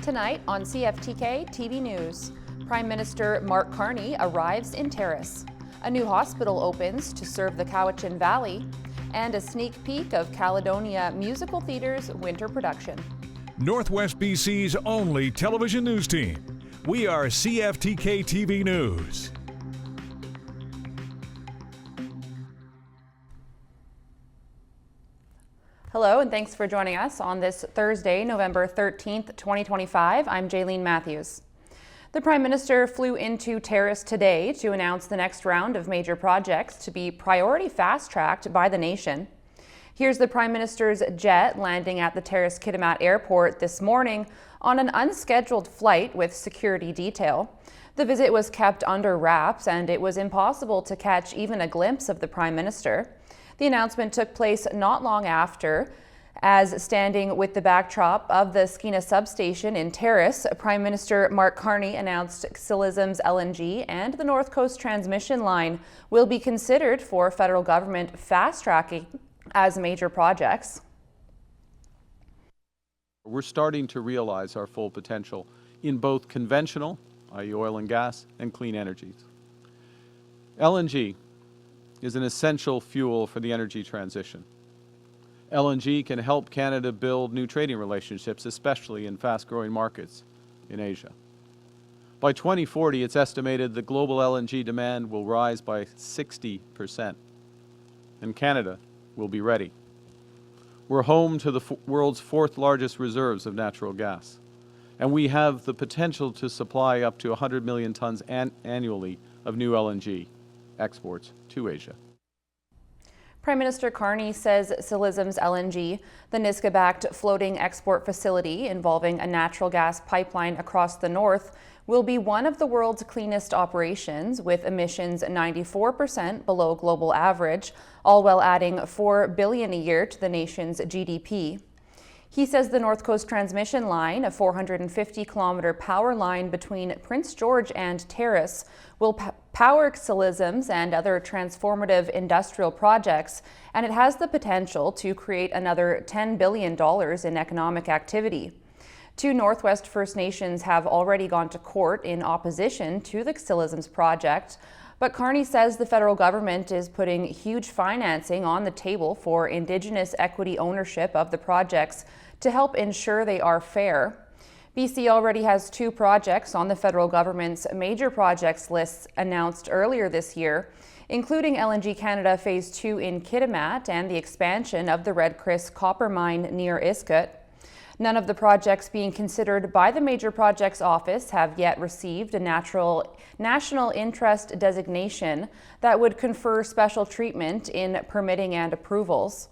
Tonight on CFTK-TV News, Prime Minister Mark Carney arrives in Terrace. A new hospital opens to serve the Cowichan Valley, and a sneak peek of Caledonia Musical Theatre's winter production. Northwest BC's only television news team. We are CFTK-TV News. Hello, and thanks for joining us on this Thursday, November 13th, 2025. I'm Jaylene Matthews. The Prime Minister flew into Terrace today to announce the next round of major projects to be priority fast-tracked by the nation. Here's the Prime Minister's jet landing at the Terrace-Kitimat Airport this morning on an unscheduled flight with security detail. The visit was kept under wraps, and it was impossible to catch even a glimpse of the Prime Minister. The announcement took place not long after, as standing with the backdrop of the Skeena substation in Terrace, Prime Minister Mark Carney announced Xilism's LNG and the North Coast transmission line will be considered for federal government fast-tracking as major projects. We're starting to realize our full potential in both conventional, i.e. oil and gas, and clean energies. LNG is an essential fuel for the energy transition. LNG can help Canada build new trading relationships, especially in fast-growing markets in Asia. By 2040, it's estimated the global LNG demand will rise by 60%, and Canada will be ready. We're home to the world's fourth largest reserves of natural gas, and we have the potential to supply up to 100 million tons annually of new LNG exports to Asia. Prime Minister Carney says Xilism's LNG, the Niska-backed floating export facility involving a natural gas pipeline across the north, will be one of the world's cleanest operations, with emissions 94% below global average, all while adding $4 billion a year to the nation's GDP. He says the North Coast transmission line, a 450-kilometer power line between Prince George and Terrace, will power Xilism's and other transformative industrial projects, and it has the potential to create another $10 billion in economic activity. Two Northwest First Nations have already gone to court in opposition to the Xilism's project, but Carney says the federal government is putting huge financing on the table for Indigenous equity ownership of the projects to help ensure they are fair. BC already has two projects on the federal government's major projects lists announced earlier this year, including LNG Canada Phase 2 in Kitimat and the expansion of the Red Chris copper mine near Iskut. None of the projects being considered by the Major Projects Office have yet received a national interest designation that would confer special treatment in permitting and approvals.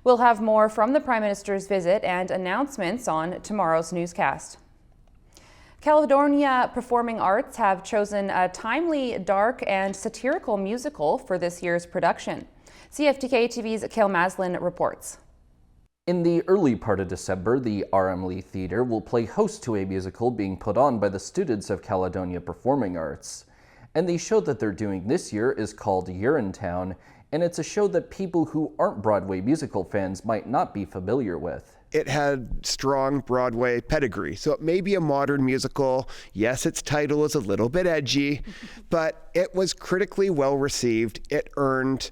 We'll have more from the Prime Minister's visit and announcements on tomorrow's newscast. Caledonia Performing Arts have chosen a timely, dark, and satirical musical for this year's production. CFTK-TV's Kale Maslin reports. In the early part of December, the R.M. Lee Theatre will play host to a musical being put on by the students of Caledonia Performing Arts. And the show that they're doing this year is called Urinetown, and it's a show that people who aren't Broadway musical fans might not be familiar with. It had strong Broadway pedigree, so it may be a modern musical. Yes, its title is a little bit edgy, but it was critically well received. It earned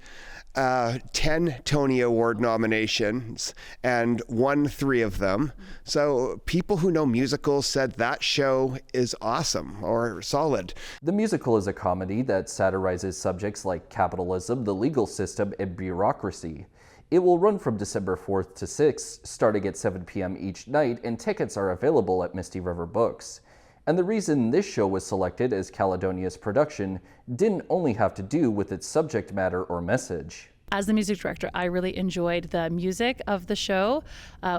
10 Tony Award nominations and won 3 of them. So people who know musicals said that show is awesome or solid. The musical is a comedy that satirizes subjects like capitalism, the legal system, and bureaucracy. It will run from December 4th to 6th, starting at 7 p.m. each night, and tickets are available at Misty River Books. And the reason this show was selected as Caledonia's production didn't only have to do with its subject matter or message. As the music director, I really enjoyed the music of the show.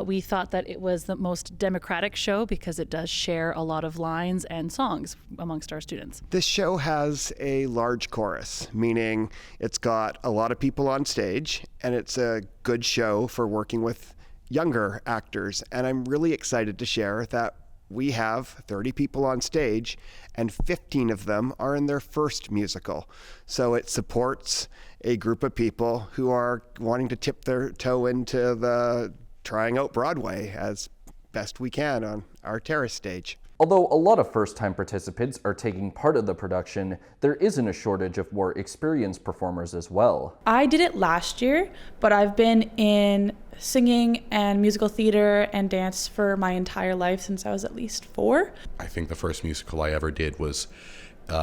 We thought that it was the most democratic show because it does share a lot of lines and songs amongst our students. This show has a large chorus, meaning it's got a lot of people on stage, and it's a good show for working with younger actors. And I'm really excited to share that we have 30 people on stage, and 15 of them are in their first musical. So it supports a group of people who are wanting to tip their toe into the trying out Broadway as best we can on our terrace stage. Although a lot of first-time participants are taking part of the production, there isn't a shortage of more experienced performers as well. I did it last year, but I've been in singing and musical theater and dance for my entire life since I was at least 4. I think the first musical I ever did was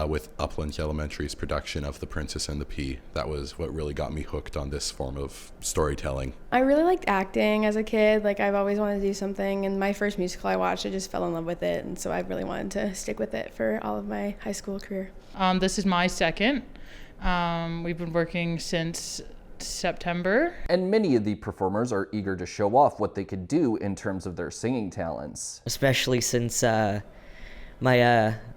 with Upland Elementary's production of The Princess and the Pea. That was what really got me hooked on this form of storytelling. I really liked acting as a kid. I've always wanted to do something, and my first musical I watched, I just fell in love with it, and so I really wanted to stick with it for all of my high school career. This is my second. We've been working since September. And many of the performers are eager to show off what they could do in terms of their singing talents. Especially since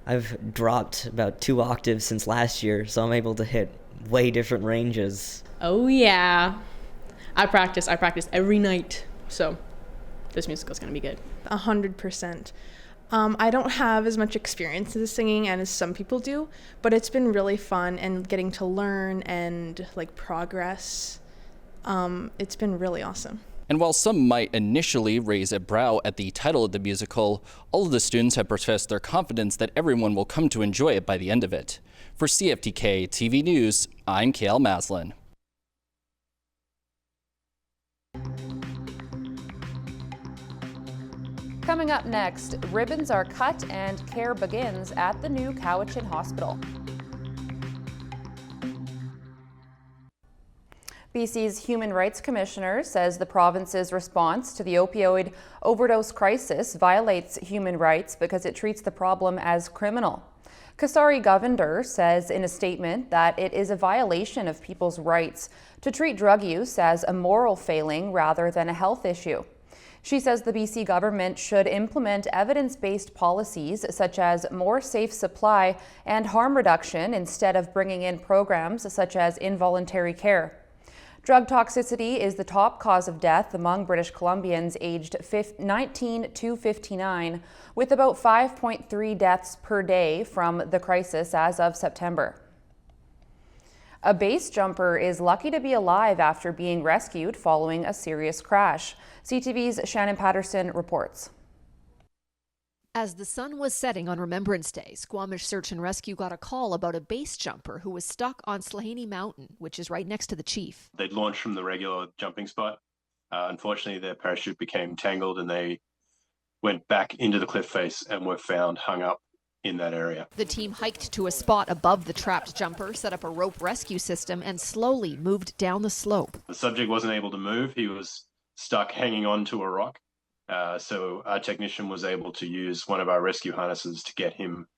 I've dropped about 2 octaves since last year, so I'm able to hit way different ranges. Oh yeah. I practice every night, so this musical's gonna be good. 100%. I don't have as much experience in singing and as some people do, but it's been really fun and getting to learn and progress. It's been really awesome. And while some might initially raise a brow at the title of the musical, all of the students have professed their confidence that everyone will come to enjoy it by the end of it. For CFTK-TV News, I'm Kale Maslin. Coming up next, ribbons are cut and care begins at the new Cowichan Hospital. BC's Human Rights Commissioner says the province's response to the opioid overdose crisis violates human rights because it treats the problem as criminal. Kasari Govender says in a statement that it is a violation of people's rights to treat drug use as a moral failing rather than a health issue. She says the BC government should implement evidence-based policies such as more safe supply and harm reduction instead of bringing in programs such as involuntary care. Drug toxicity is the top cause of death among British Columbians aged 19 to 59, with about 5.3 deaths per day from the crisis as of September. A base jumper is lucky to be alive after being rescued following a serious crash. CTV's Shannon Patterson reports. As the sun was setting on Remembrance Day, Squamish Search and Rescue got a call about a base jumper who was stuck on Slahaney Mountain, which is right next to the chief. They'd launched from the regular jumping spot. Unfortunately, their parachute became tangled and they went back into the cliff face and were found hung up in that area. The team hiked to a spot above the trapped jumper, set up a rope rescue system, and slowly moved down the slope. The subject wasn't able to move. He was stuck hanging on to a rock. So our technician was able to use one of our rescue harnesses to get him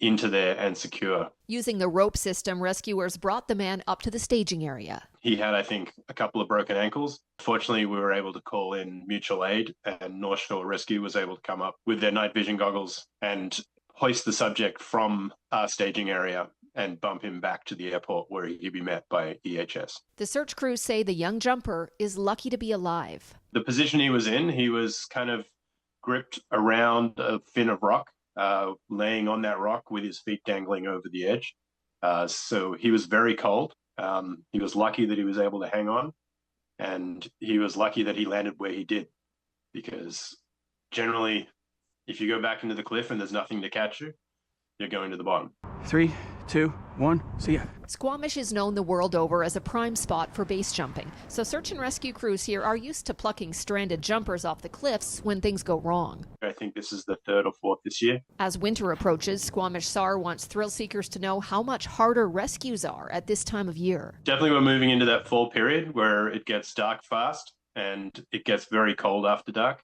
into there and secure. Using the rope system, rescuers brought the man up to the staging area. He had, I think, a couple of broken ankles. Fortunately, we were able to call in mutual aid, and North Shore Rescue was able to come up with their night vision goggles and hoist the subject from our staging area and bump him back to the airport where he'd be met by EHS. The search crews say the young jumper is lucky to be alive. The position he was in, he was kind of gripped around a fin of rock, laying on that rock with his feet dangling over the edge. So he was very cold. He was lucky that he was able to hang on, and he was lucky that he landed where he did, because generally, if you go back into the cliff and there's nothing to catch you, you're going to the bottom. 3, 2, 1, see ya. Squamish is known the world over as a prime spot for base jumping, so search and rescue crews here are used to plucking stranded jumpers off the cliffs when things go wrong. I think this is the 3rd or 4th this year. As winter approaches, Squamish SAR wants thrill seekers to know how much harder rescues are at this time of year. Definitely we're moving into that fall period where it gets dark fast and it gets very cold after dark.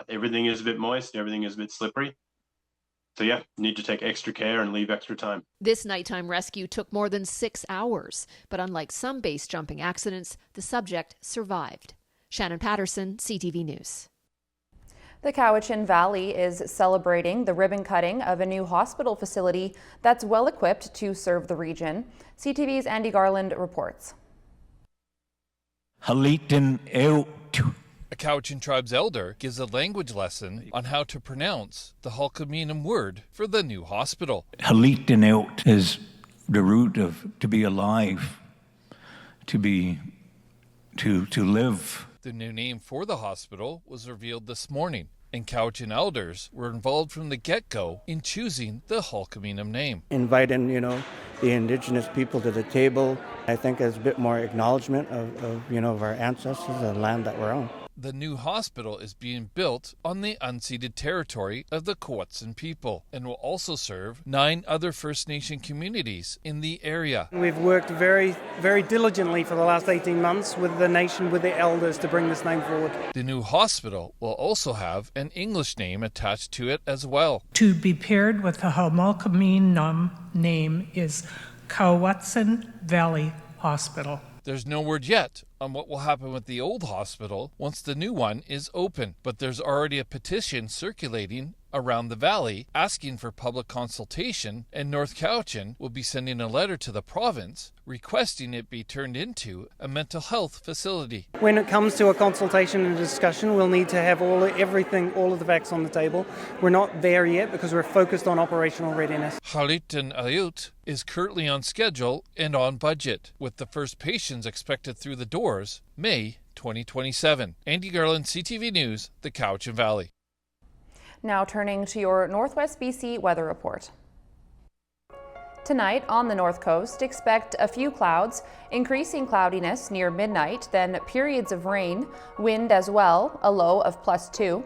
Everything is a bit moist, everything is a bit slippery. So yeah, need to take extra care and leave extra time. This nighttime rescue took more than 6 hours, but unlike some base jumping accidents, the subject survived. Shannon Patterson, CTV News. The Cowichan Valley is celebrating the ribbon cutting of a new hospital facility that's well equipped to serve the region. CTV's Andy Garland reports. Halitin out. A Cowichan tribe's elder gives a language lesson on how to pronounce the Halkaminam word for the new hospital. Halitin out is the root of to be alive, to live. The new name for the hospital was revealed this morning and Cowichan elders were involved from the get-go in choosing the Hulkaminum name. Inviting, the indigenous people to the table, I think is a bit more acknowledgement of our ancestors and the land that we're on. The new hospital is being built on the unceded territory of the Cowichan people and will also serve 9 other First Nation communities in the area. We've worked very, very diligently for the last 18 months with the nation, with the elders, to bring this name forward. The new hospital will also have an English name attached to it as well. To be paired with the Hulkaminum name is Cowichan Valley Hospital. There's no word yet on what will happen with the old hospital once the new one is open, but there's already a petition circulating around the valley asking for public consultation, and North Cowichan will be sending a letter to the province requesting it be turned into a mental health facility. When it comes to a consultation and a discussion, we'll need to have all of the facts on the table. We're not there yet because we're focused on operational readiness. Halitan Ayut is currently on schedule and on budget, with the first patients expected through the doors May 2027. Andy Garland, CTV News, the Cowichan Valley. Now turning to your Northwest BC weather report. Tonight on the North Coast, expect a few clouds, increasing cloudiness near midnight, then periods of rain, wind as well, a low of +2.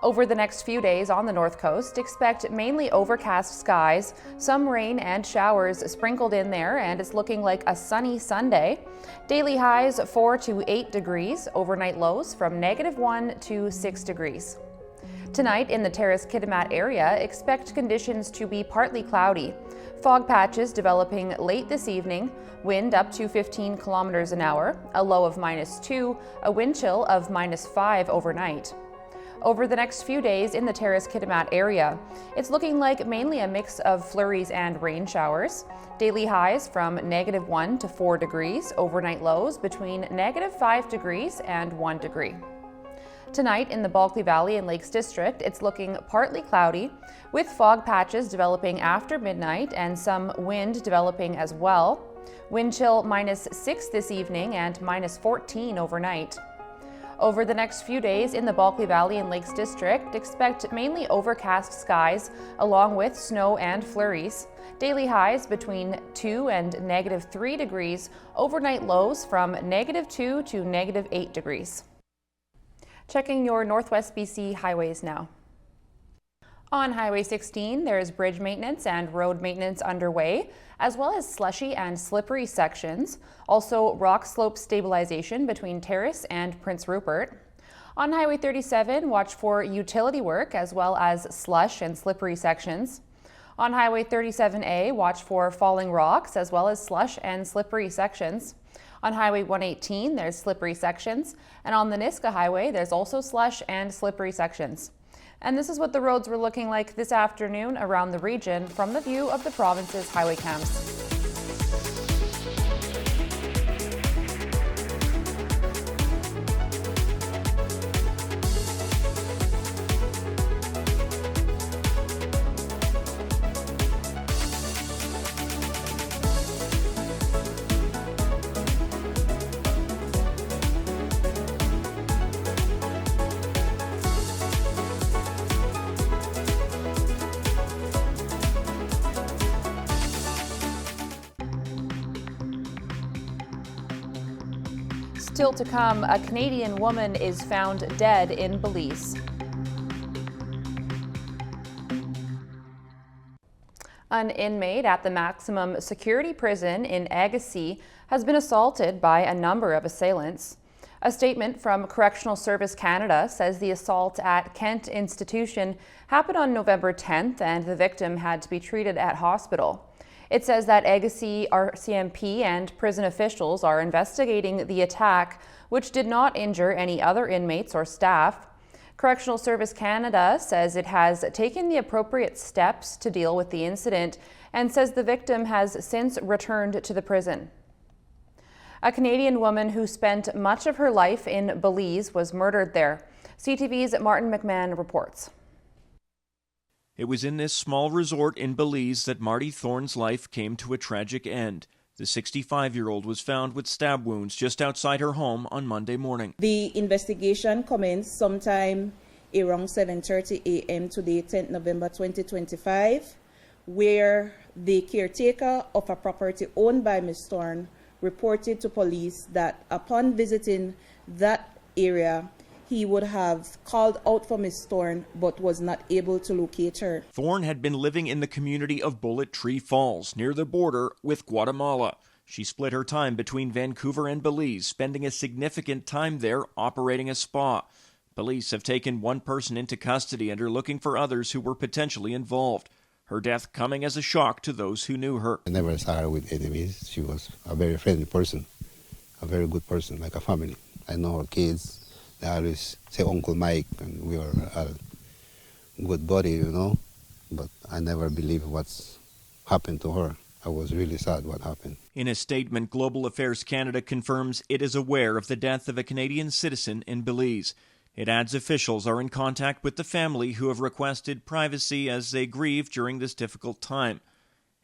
Over the next few days on the North Coast, expect mainly overcast skies, some rain and showers sprinkled in there, and it's looking like a sunny Sunday. Daily highs 4 to 8 degrees, overnight lows from -1 to 6 degrees. Tonight in the Terrace-Kitimat area, expect conditions to be partly cloudy. Fog patches developing late this evening, wind up to 15 kilometers an hour, a low of -2, a wind chill of -5 overnight. Over the next few days in the Terrace-Kitimat area, it's looking like mainly a mix of flurries and rain showers. Daily highs from -1 to 4 degrees, overnight lows between -5 degrees and 1 degree. Tonight in the Bulkley Valley and Lakes District, it's looking partly cloudy, with fog patches developing after midnight and some wind developing as well. Wind chill -6 this evening and -14 overnight. Over the next few days in the Bulkley Valley and Lakes District, expect mainly overcast skies along with snow and flurries. Daily highs between 2 and -3 degrees, overnight lows from -2 to -8 degrees. Checking your Northwest BC highways now. On Highway 16, there is bridge maintenance and road maintenance underway, as well as slushy and slippery sections. Also, rock slope stabilization between Terrace and Prince Rupert. On Highway 37, watch for utility work as well as slush and slippery sections. On Highway 37A, watch for falling rocks as well as slush and slippery sections. On Highway 118, there's slippery sections, and on the Niska Highway, there's also slush and slippery sections. And this is what the roads were looking like this afternoon around the region from the view of the province's highway cams. Still to come, a Canadian woman is found dead in Belize. An inmate at the maximum security prison in Agassiz has been assaulted by a number of assailants. A statement from Correctional Service Canada says the assault at Kent Institution happened on November 10th and the victim had to be treated at hospital. It says that Agassiz RCMP and prison officials are investigating the attack, which did not injure any other inmates or staff. Correctional Service Canada says it has taken the appropriate steps to deal with the incident and says the victim has since returned to the prison. A Canadian woman who spent much of her life in Belize was murdered there. CTV's Martin McMahon reports. It was in this small resort in Belize that Marty Thorne's life came to a tragic end. The 65-year-old was found with stab wounds just outside her home on Monday morning. The investigation commenced sometime around 7:30 a.m. today, 10th November 2025, where the caretaker of a property owned by Ms. Thorne reported to police that upon visiting that area, he would have called out for Ms. Thorne but was not able to locate her. Thorne had been living in the community of Bullet Tree Falls, near the border with Guatemala. She split her time between Vancouver and Belize, spending a significant time there operating a spa. Police have taken one person into custody and are looking for others who were potentially involved. Her death coming as a shock to those who knew her. I never saw her with enemies. She was a very friendly person, a very good person, like a family. I know her kids. They always say Uncle Mike, and we were a good buddy, you know. But I never believed what's happened to her. I was really sad what happened. In a statement, Global Affairs Canada confirms it is aware of the death of a Canadian citizen in Belize. It adds officials are in contact with the family who have requested privacy as they grieve during this difficult time.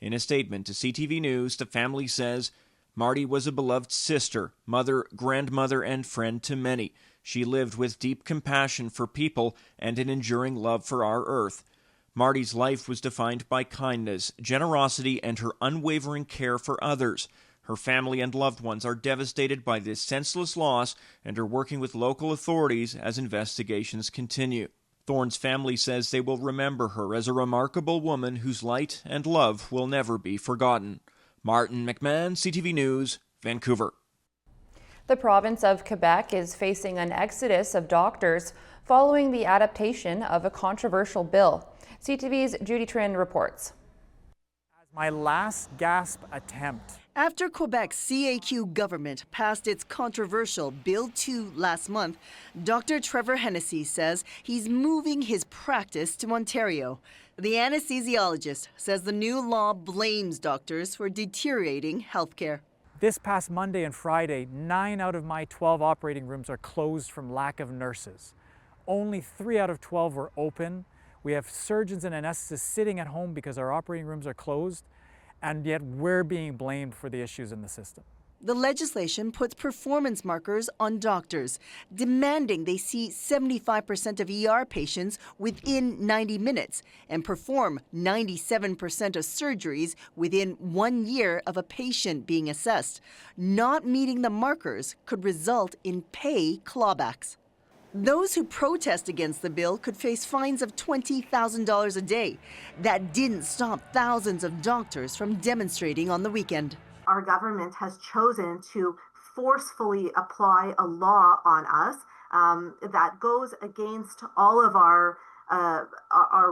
In a statement to CTV News, the family says, Marty was a beloved sister, mother, grandmother, and friend to many. She lived with deep compassion for people and an enduring love for our earth. Marty's life was defined by kindness, generosity, and her unwavering care for others. Her family and loved ones are devastated by this senseless loss and are working with local authorities as investigations continue. Thorne's family says they will remember her as a remarkable woman whose light and love will never be forgotten. Martin McMahon, CTV News, Vancouver. The province of Quebec is facing an exodus of doctors following the adaptation of a controversial bill. CTV's Judy Trin reports. My last gasp attempt. After Quebec's CAQ government passed its controversial Bill 2 last month, Dr. Trevor Hennessy says he's moving his practice to Ontario. The anesthesiologist says the new law blames doctors for deteriorating healthcare. This past Monday and Friday, 9 out of my 12 operating rooms are closed from lack of nurses. Only 3 out of 12 were open. We have surgeons and anesthetists sitting at home because our operating rooms are closed, and yet we're being blamed for the issues in the system. The legislation puts performance markers on doctors, demanding they see 75% of ER patients within 90 minutes and perform 97% of surgeries within 1 year of a patient being assessed. Not meeting the markers could result in pay clawbacks. Those who protest against the bill could face fines of $20,000 a day. That didn't stop thousands of doctors from demonstrating on the weekend. Our government has chosen to forcefully apply a law on us that goes against all of our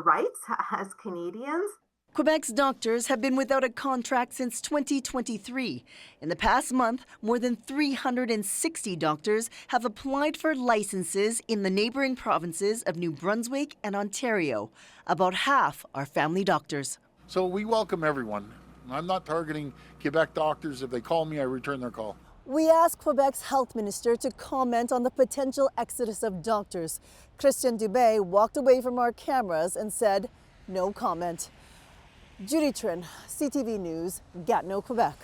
rights as Canadians. Quebec's doctors have been without a contract since 2023. In the past month, more than 360 doctors have applied for licenses in the neighboring provinces of New Brunswick and Ontario. About half are family doctors. So we welcome everyone. I'm not targeting Quebec doctors. If they call me, I return their call. We asked Quebec's health minister to comment on the potential exodus of doctors. Christian Dubé walked away from our cameras and said, no comment. Judy Trin, CTV News, Gatineau, Quebec.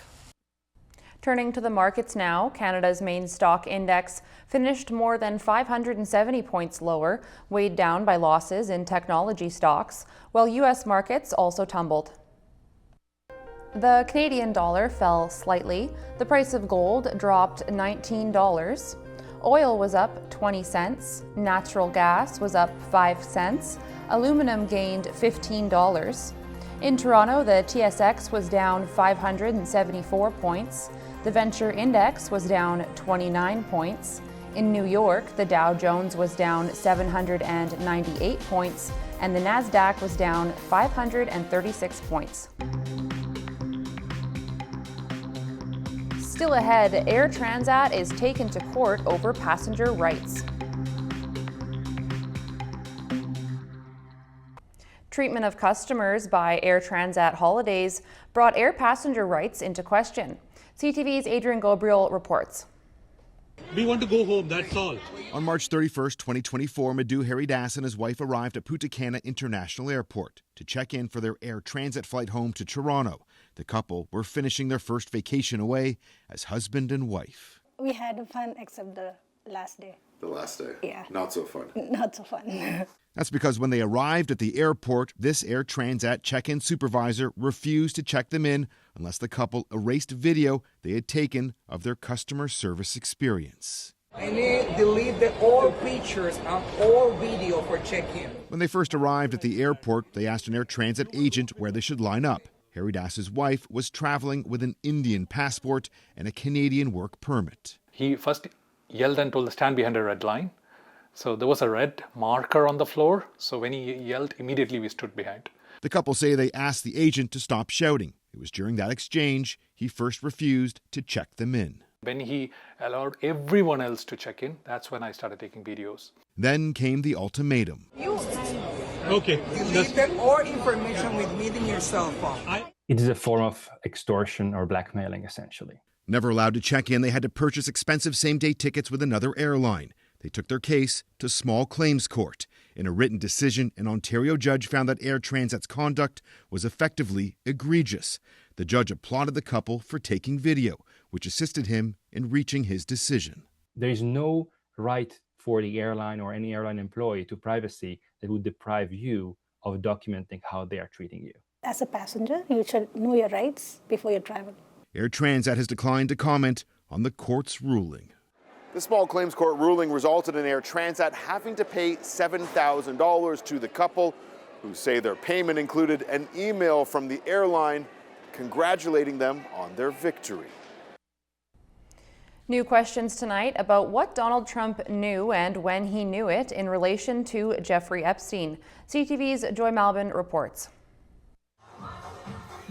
Turning to the markets now, Canada's main stock index finished more than 570 points lower, weighed down by losses in technology stocks, while U.S. markets also tumbled. The Canadian dollar fell slightly. The price of gold dropped $19. Oil was up 20 cents. Natural gas was up 5 cents. Aluminum gained $15. In Toronto, the TSX was down 574 points. The Venture Index was down 29 points. In New York, the Dow Jones was down 798 points, and the Nasdaq was down 536 points. Still ahead, Air Transat is taken to court over passenger rights. Treatment of customers by Air Transat Holidays brought air passenger rights into question. CTV's Adrian Gabriel reports. We want to go home, that's all. On March 31st, 2024, Madhu Haridas and his wife arrived at Punta Cana International Airport to check in for their Air Transat flight home to Toronto. The couple were finishing their first vacation away as husband and wife. We had fun except the last day. The last day? Yeah. Not so fun. Not so fun. That's because when they arrived at the airport, this Air Transat check-in supervisor refused to check them in unless the couple erased video they had taken of their customer service experience. I need to delete all pictures and all video for check-in. When they first arrived at the airport, they asked an Air Transat agent where they should line up. Harry Das's wife was traveling with an Indian passport and a Canadian work permit. He first yelled and told to stand behind a red line. So there was a red marker on the floor. So when he yelled, immediately we stood behind. The couple say they asked the agent to stop shouting. It was during that exchange he first refused to check them in. When he allowed everyone else to check in, that's when I started taking videos. Then came the ultimatum. Okay. Deleted all information with meeting your cell phone. It is a form of extortion or blackmailing, essentially. Never allowed to check in, they had to purchase expensive same-day tickets with another airline. They took their case to small claims court. In a written decision, an Ontario judge found that Air Transat's conduct was effectively egregious. The judge applauded the couple for taking video, which assisted him in reaching his decision. There is no right for the airline or any airline employee to privacy that would deprive you of documenting how they are treating you. As a passenger, you should know your rights before you travel. Air Transat has declined to comment on the court's ruling. The small claims court ruling resulted in Air Transat having to pay $7,000 to the couple, who say their payment included an email from the airline congratulating them on their victory. New questions tonight about what Donald Trump knew and when he knew it in relation to Jeffrey Epstein. CTV's Joy Malbin reports.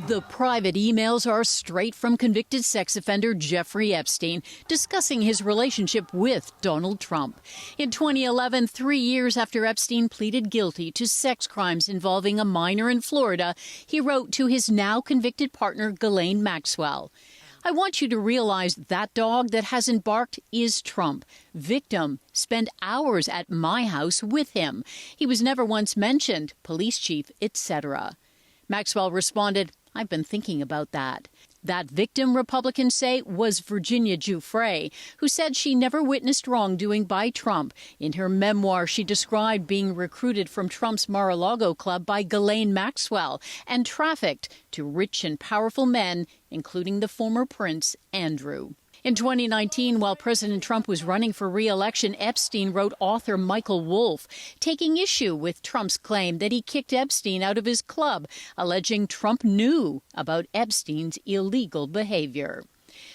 The private emails are straight from convicted sex offender Jeffrey Epstein discussing his relationship with Donald Trump. In 2011, 3 years after Epstein pleaded guilty to sex crimes involving a minor in Florida, he wrote to his now convicted partner Ghislaine Maxwell, "I want you to realize that dog that hasn't barked is Trump. Victim, spend hours at my house with him. He was never once mentioned, police chief, etc." Maxwell responded, "I've been thinking about that." That victim, Republicans say, was Virginia Giuffre, who said she never witnessed wrongdoing by Trump. In her memoir, she described being recruited from Trump's Mar-a-Lago club by Ghislaine Maxwell and trafficked to rich and powerful men, including the former Prince Andrew. In 2019, while President Trump was running for re-election, Epstein wrote author Michael Wolff, taking issue with Trump's claim that he kicked Epstein out of his club, alleging Trump knew about Epstein's illegal behavior.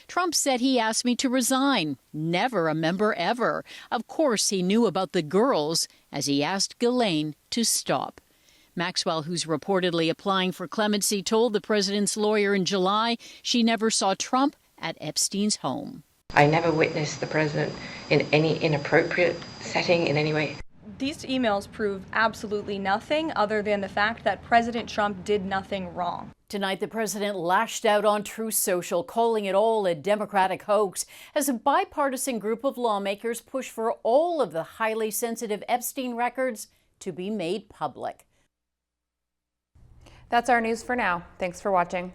Trump said he asked me to resign. Never a member ever. Of course he knew about the girls, as he asked Ghislaine to stop. Maxwell, who's reportedly applying for clemency, told the president's lawyer in July she never saw Trump at Epstein's home. "I never witnessed the president in any inappropriate setting in any way." These emails prove absolutely nothing other than the fact that President Trump did nothing wrong. Tonight, the president lashed out on Truth Social, calling it all a Democratic hoax, as a bipartisan group of lawmakers push for all of the highly sensitive Epstein records to be made public. That's our news for now. Thanks for watching.